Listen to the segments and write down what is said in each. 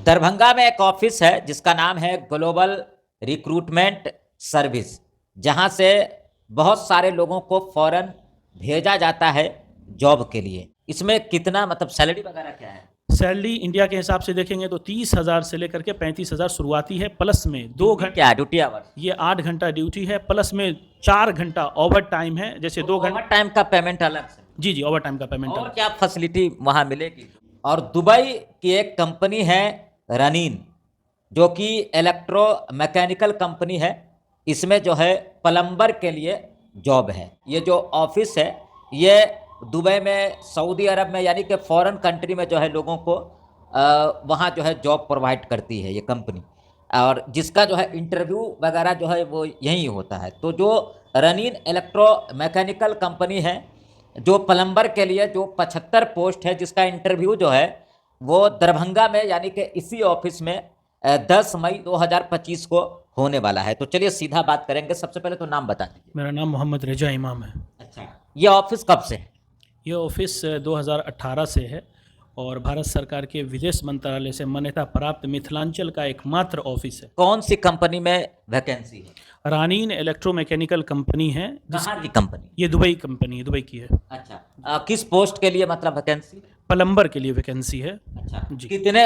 दरभंगा में एक ऑफिस है जिसका नाम है ग्लोबल रिक्रूटमेंट सर्विस, जहां से बहुत सारे लोगों को फौरन भेजा जाता है जॉब के लिए। इसमें कितना मतलब सैलरी वगैरह क्या है? सैलरी इंडिया के हिसाब से देखेंगे तो 30,000 से लेकर के 35,000 शुरुआती है, प्लस में 2 घंटे क्या ड्यूटी आवर? ये 8 घंटा ड्यूटी है, प्लस में 4 घंटा ओवर टाइम है। जैसे 2 घंटा ओवर टाइम का पेमेंट अलग से? जी, ओवर टाइम का पेमेंट और अलग। क्या फैसिलिटी वहां मिलेगी? और दुबई की एक कंपनी है रनीन, जो कि इलेक्ट्रो मैकेनिकल कंपनी है। इसमें जो है प्लम्बर के लिए जॉब है। ये जो ऑफिस है ये दुबई में, सऊदी अरब में, यानी कि फॉरेन कंट्री में जो है लोगों को वहाँ जो है जॉब प्रोवाइड करती है ये कंपनी, और जिसका जो है इंटरव्यू वगैरह जो है वो यहीं होता है। तो जो रनीन इलेक्ट्रो मैकेनिकल कंपनी है, जो प्लम्बर के लिए जो 75 पोस्ट है, जिसका इंटरव्यू जो है वो दरभंगा में, यानी कि इसी ऑफिस में 10 मई 2025 को होने वाला है। तो चलिए सीधा बात करेंगे। सबसे पहले तो नाम बता दीजिए। मेरा नाम मोहम्मद रजा इमाम है। अच्छा, ये ऑफिस कब से है? ये ऑफिस 2018 से है और भारत सरकार के विदेश मंत्रालय से मान्यता प्राप्त मिथिलांचल का एकमात्र ऑफिस है। कौन सी कंपनी में वैकेंसी है? रानीन इलेक्ट्रो मैकेनिकल कंपनी है। कहाँ की कंपनी? ये दुबई कंपनी है, दुबई की है। अच्छा, किस पोस्ट के लिए मतलब वैकेंसी? प्लम्बर के लिए वैकेंसी है। अच्छा जी। कितने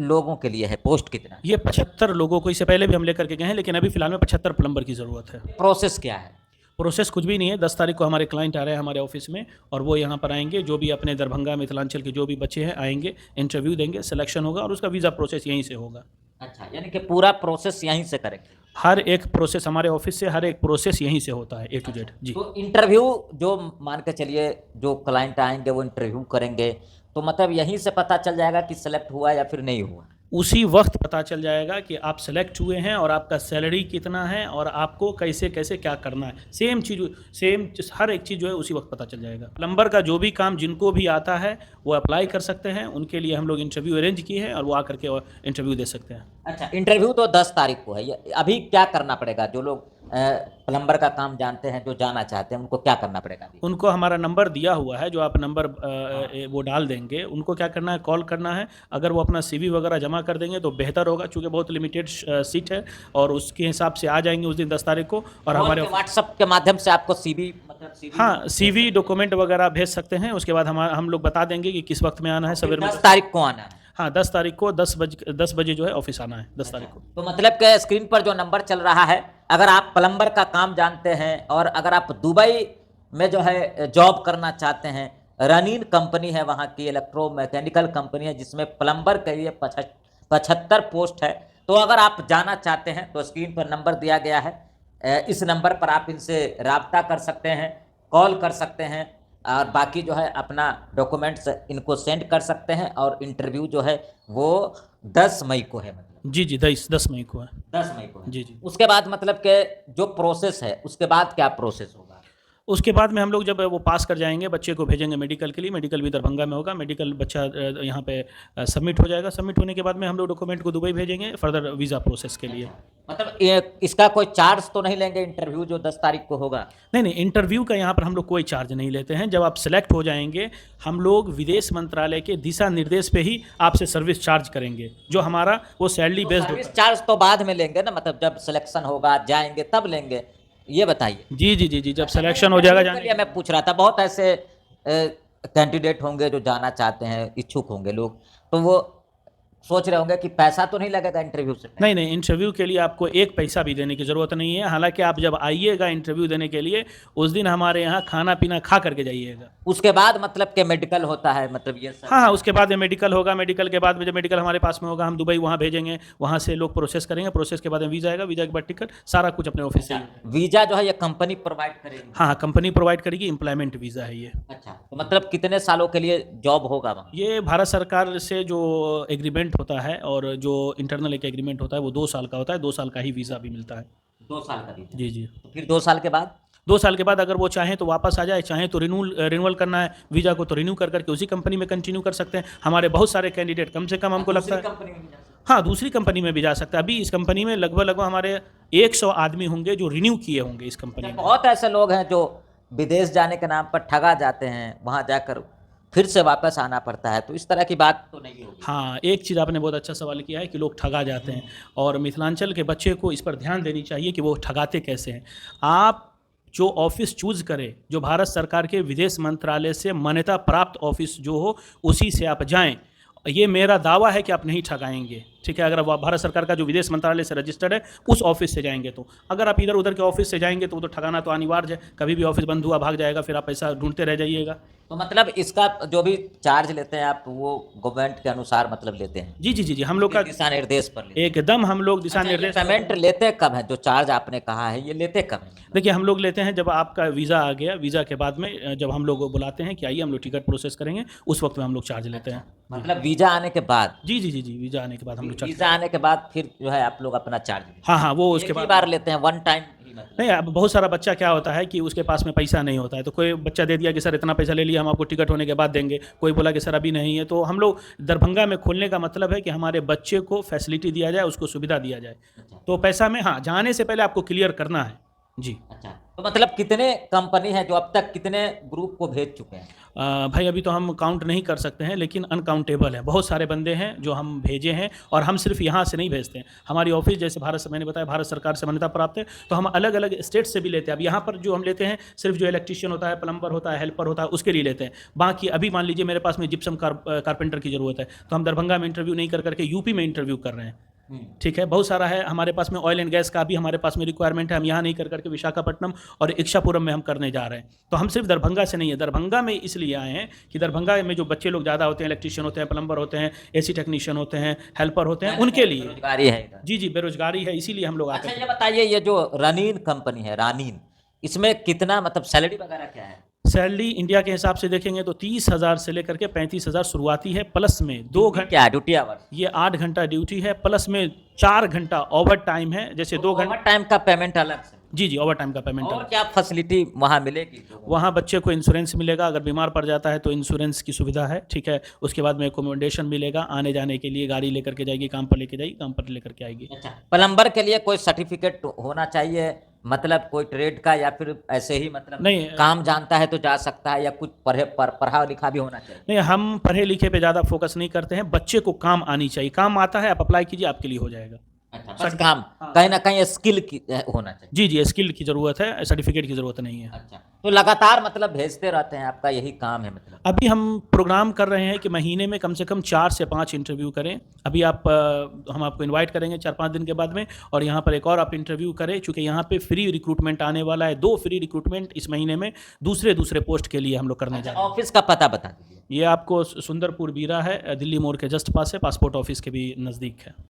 लोगों के लिए है? पोस्ट कितना? ये 75 लोगों को, इससे पहले भी हम लेकर के गए हैं, लेकिन अभी फिलहाल में 75 प्लम्बर की ज़रूरत है। प्रोसेस क्या है? प्रोसेस कुछ भी नहीं है। 10 तारीख को हमारे क्लाइंट आ रहे हैं हमारे ऑफिस में, और वो यहाँ पर आएंगे। जो भी अपने दरभंगा मिथिलांचल के जो भी बच्चे हैं आएंगे, इंटरव्यू देंगे, सिलेक्शन होगा और उसका वीज़ा प्रोसेस यहीं से होगा। अच्छा, यानी कि पूरा प्रोसेस यहीं से करेंगे? हर एक प्रोसेस हमारे ऑफिस से, हर एक प्रोसेस यहीं से होता है, A to Z। जी। तो इंटरव्यू जो मान के चलिए जो क्लाइंट आएंगे वो इंटरव्यू करेंगे, तो मतलब यहीं से पता चल जाएगा कि सिलेक्ट हुआ या फिर नहीं हुआ? उसी वक्त पता चल जाएगा कि आप सेलेक्ट हुए हैं और आपका सैलरी कितना है और आपको कैसे कैसे क्या करना है। सेम हर एक चीज़ जो है उसी वक्त पता चल जाएगा। प्लम्बर का जो भी काम जिनको भी आता है वो अप्लाई कर सकते हैं। उनके लिए हम लोग इंटरव्यू अरेंज किए हैं और वो आकर के इंटरव्यू दे सकते हैं। अच्छा, इंटरव्यू तो 10 तारीख को है। अभी क्या करना पड़ेगा? जो लोग प्लम्बर का काम जानते हैं, जो जाना चाहते हैं, उनको क्या करना पड़ेगा? उनको हमारा नंबर दिया हुआ है, जो आप नंबर वो डाल देंगे। उनको क्या करना है, कॉल करना है। अगर वो अपना CV वगैरह जमा कर देंगे तो बेहतर होगा, चूँकि बहुत लिमिटेड सीट है, और उसके हिसाब से आ जाएंगे उस दिन 10 तारीख को। और हमारे व्हाट्सएप के माध्यम से आपको CV मतलब हाँ, CV डॉक्यूमेंट वगैरह भेज सकते हैं। उसके बाद हम लोग बता देंगे कि किस वक्त में आना है। सवेरे 10 तारीख को आना है? हाँ, 10 तारीख को 10 बजे जो है ऑफिस आना है, 10 तारीख को। तो मतलब कि स्क्रीन पर जो नंबर चल रहा है, अगर आप प्लम्बर का काम जानते हैं और अगर आप दुबई में जो है जॉब करना चाहते हैं, रनीन कंपनी है, वहाँ की इलेक्ट्रो मैकेनिकल कंपनी है, जिसमें प्लम्बर के लिए 75 पोस्ट है। तो अगर आप जाना चाहते हैं तो स्क्रीन पर नंबर दिया गया है, इस नंबर पर आप इनसे राब्ता कर सकते हैं, कॉल कर सकते हैं, और बाकी जो है अपना डॉक्यूमेंट्स इनको सेंड कर सकते हैं। और इंटरव्यू जो है वो 10 मई को है। मतलब जी 10 मई को है। 10 मई को है। जी। उसके बाद मतलब कि जो प्रोसेस है, उसके बाद क्या प्रोसेस होगा? उसके बाद में हम लोग जब वो पास कर जाएंगे, बच्चे को भेजेंगे मेडिकल के लिए। मेडिकल भी दरभंगा में होगा। मेडिकल बच्चा यहाँ पे सबमिट हो जाएगा। सबमिट होने के बाद में हम लोग डॉक्यूमेंट को दुबई भेजेंगे फर्दर वीज़ा प्रोसेस के लिए। मतलब इसका कोई चार्ज तो नहीं लेंगे? इंटरव्यू जो 10 तारीख को होगा, नहीं, इंटरव्यू का यहाँ पर हम लोग कोई चार्ज नहीं लेते हैं। जब आप सेलेक्ट हो जाएंगे, हम लोग विदेश मंत्रालय के दिशा निर्देश पे ही आपसे सर्विस चार्ज करेंगे, जो हमारा वो सैलरी बेस्ड होता है। सर्विस चार्ज तो बाद में लेंगे ना, मतलब जब सिलेक्शन होगा जाएंगे तब लेंगे, ये बताइए। जी, जब सिलेक्शन हो जाएगा जाने मैं पूछ रहा था। बहुत ऐसे कैंडिडेट होंगे जो जाना चाहते हैं, इच्छुक होंगे लोग, तो वो सोच रहे होंगे कि पैसा तो नहीं लगेगा इंटरव्यू से? नहीं, इंटरव्यू के लिए आपको एक पैसा भी देने की ज़रूरत नहीं है। हालांकि आप जब आइएगा इंटरव्यू देने के लिए, उस दिन हमारे यहाँ खाना पीना खा करके जाइएगा। उसके बाद मतलब कि मेडिकल होता है, मतलब ये सब? हाँ, उसके बाद में मेडिकल होगा। मेडिकल के बाद में जब मेडिकल हमारे पास में होगा, हम दुबई वहाँ भेजेंगे, वहाँ से लोग प्रोसेस करेंगे। प्रोसेस के बाद में वीज़ा आएगा, वीज़ा के बाद टिकट, सारा कुछ अपने ऑफिस से। वीज़ा जो है ये कंपनी प्रोवाइड करेगी? हाँ, कंपनी प्रोवाइड करेगी। एम्प्लॉयमेंट वीज़ा है ये। अच्छा, तो मतलब कितने सालों के लिए जॉब होगा वहाँ? ये भारत सरकार से जो एग्रीमेंट होता है और जो इंटरनल एक एग्रीमेंट होता है, वो 2 साल का होता है। 2 साल का ही वीज़ा भी मिलता है। 2 साल का वीज़ा? जी। तो फिर 2 साल के बाद? 2 साल के बाद अगर वो चाहें तो वापस आ जाए, चाहें तो रिन्यूअल करना है वीज़ा को, तो रिन्यू कर करके उसी कंपनी में कंटिन्यू कर सकते हैं। हमारे बहुत सारे कैंडिडेट, कम से कम हमको लगता है, हाँ, दूसरी कंपनी में भी जा सकता है। अभी इस कंपनी में लगभग हमारे 100 आदमी होंगे जो रिन्यू किए होंगे इस कंपनी में। बहुत ऐसे लोग हैं जो विदेश जाने के नाम पर ठगा जाते हैं, वहाँ जाकर फिर से वापस आना पड़ता है, तो इस तरह की बात तो नहीं होगी। हाँ, एक चीज़ आपने बहुत अच्छा सवाल किया है कि लोग ठगा जाते हैं, और मिथिलांचल के बच्चे को इस पर ध्यान देनी चाहिए कि वो ठगाते कैसे हैं। आप जो ऑफिस चूज़ करें, जो भारत सरकार के विदेश मंत्रालय से मान्यता प्राप्त ऑफिस जो हो, उसी से आप जाएं। ये मेरा दावा है कि आप नहीं ठगाएंगे, ठीक है। अगर आप भारत सरकार का जो विदेश मंत्रालय से रजिस्टर्ड है उस ऑफिस से जाएंगे तो, अगर आप इधर उधर के ऑफिस से जाएंगे तो वो तो ठगाना तो अनिवार्य है, कभी भी ऑफिस बंद हुआ भाग जाएगा, फिर आप पैसा ढूंढते रह जाइएगा। तो मतलब इसका जो भी चार्ज लेते हैं आप, वो गवर्नमेंट के अनुसार मतलब लेते हैं, जी जी जी जी, हम लोग का दिशा निर्देश पर लेते हैं। एकदम हम लोग दिशा अच्छा, ये निर्देश पेमेंट लेते कब है? जो चार्ज आपने कहा है, ये लेते कब है? देखिए, हम लोग लेते हैं जब आपका वीज़ा आ गया, वीज़ा के बाद में जब हम लोग को बुलाते हैं कि आइए हम लोग टिकट प्रोसेस करेंगे, उस वक्त में हम लोग चार्ज लेते हैं। मतलब वीजा आने के बाद? जी जी जी जी, वीज़ा आने के बाद हम लोग चार्ज। वीजा आने के बाद फिर जो है आप लोग अपना चार्ज लेते हैं? हाँ हाँ, वो एक उसके ही बाद बार लेते हैं, वन टाइम ही मतलब? नहीं। अब बहुत सारा बच्चा क्या होता है कि उसके पास में पैसा नहीं होता है, तो कोई बच्चा दे दिया कि सर इतना पैसा ले लिया, हम आपको टिकट होने के बाद देंगे। कोई बोला कि सर अभी नहीं है। तो हम लोग दरभंगा में खोलने का मतलब है कि हमारे बच्चे को फैसिलिटी दिया जाए, उसको सुविधा दिया जाए। तो पैसा में, हाँ, जाने से पहले आपको क्लियर करना है जी। अच्छा, तो मतलब कितने कंपनी है जो अब तक कितने ग्रुप को भेज चुके हैं? भाई अभी तो हम काउंट नहीं कर सकते हैं, लेकिन अनकाउंटेबल है, बहुत सारे बंदे हैं जो हम भेजे हैं। और हम सिर्फ यहाँ से नहीं भेजते हैं, हमारी ऑफिस जैसे मैंने बताया भारत सरकार से मान्यता प्राप्त है, तो हम अलग अलग स्टेट से भी लेते हैं। अब यहाँ पर जो हम लेते हैं सिर्फ जो इलेक्ट्रिशियन होता है, प्लम्बर होता है, हेल्पर होता है, उसके लिए लेते हैं। बाकी अभी मान लीजिए मेरे पास में जिप्सम कारपेंटर की ज़रूरत है, तो हम दरभंगा में इंटरव्यू नहीं कर करके यूपी में इंटरव्यू कर रहे हैं, ठीक है। बहुत सारा है हमारे पास में, ऑयल एंड गैस का भी हमारे पास में रिक्वायरमेंट है, हम यहाँ नहीं कर करके विशाखापट्टनम और इच्छापुरम में हम करने जा रहे हैं। तो हम सिर्फ दरभंगा से नहीं है, दरभंगा में इसलिए आए हैं कि दरभंगा में जो बच्चे लोग ज़्यादा होते हैं, इलेक्ट्रिशियन होते हैं, प्लम्बर होते हैं, एसी टेक्नीशियन होते हैं, हेल्पर होते हैं, उनके लिए बेरोजगारी है इधर। जी जी, बेरोजगारी है, इसीलिए हम लोग आते अच्छा, हैं। ये बताइए, ये जो रनीन कंपनी है, रानीन, इसमें कितना मतलब सैलरी वगैरह क्या है? सैलरी इंडिया के हिसाब से देखेंगे तो 30,000 से लेकर के 35,000 शुरुआती है, प्लस में 2 घंटे, क्या ड्यूटी आवर? ये 8 घंटा ड्यूटी है, प्लस में 4 घंटा ओवर टाइम है, जैसे 2 घंटे। ओवर टाइम का पेमेंट अलग से? जी जी, ओवर टाइम का पेमेंट और है। क्या फैसिलिटी वहाँ मिलेगी? वहाँ बच्चे को इंश्योरेंस मिलेगा, अगर बीमार पड़ जाता है तो इंश्योरेंस की सुविधा है, ठीक है। उसके बाद में एकोमोडेशन मिलेगा, आने जाने के लिए गाड़ी लेकर के जाएगी, काम पर लेके जाएगी, काम पर लेकर के आएगी। अच्छा, प्लम्बर के लिए कोई सर्टिफिकेट होना चाहिए, मतलब कोई ट्रेड का, या फिर ऐसे ही मतलब नहीं, काम जानता है तो जा सकता है, या कुछ पढ़ा लिखा भी होना चाहिए? नहीं, हम पढ़े लिखे पे ज़्यादा फोकस नहीं करते हैं, बच्चे को काम आनी चाहिए। काम आता है, आप अप्लाई कीजिए, आपके लिए हो जाएगा। अच्छा, बस काम, कहीं ना कहीं स्किल की होना चाहिए। जी जी, स्किल की ज़रूरत है, सर्टिफिकेट की ज़रूरत नहीं है। अच्छा, तो लगातार मतलब भेजते रहते हैं, आपका यही काम है मतलब? अभी हम प्रोग्राम कर रहे हैं कि महीने में कम से कम 4 से 5 इंटरव्यू करें। अभी हम आपको इनवाइट करेंगे 4-5 दिन के बाद में, और यहाँ पर एक और आप इंटरव्यू करें, चूँकि यहाँ पे फ्री रिक्रूटमेंट आने वाला है। 2 फ्री रिक्रूटमेंट इस महीने में दूसरे पोस्ट के लिए हम लोग करने जा रहे हैं। ऑफिस का पता बता दीजिए। ये आपको सुंदरपुर बीरा है, दिल्ली मोड़ के जस्ट पास है, पासपोर्ट ऑफिस के भी नज़दीक है।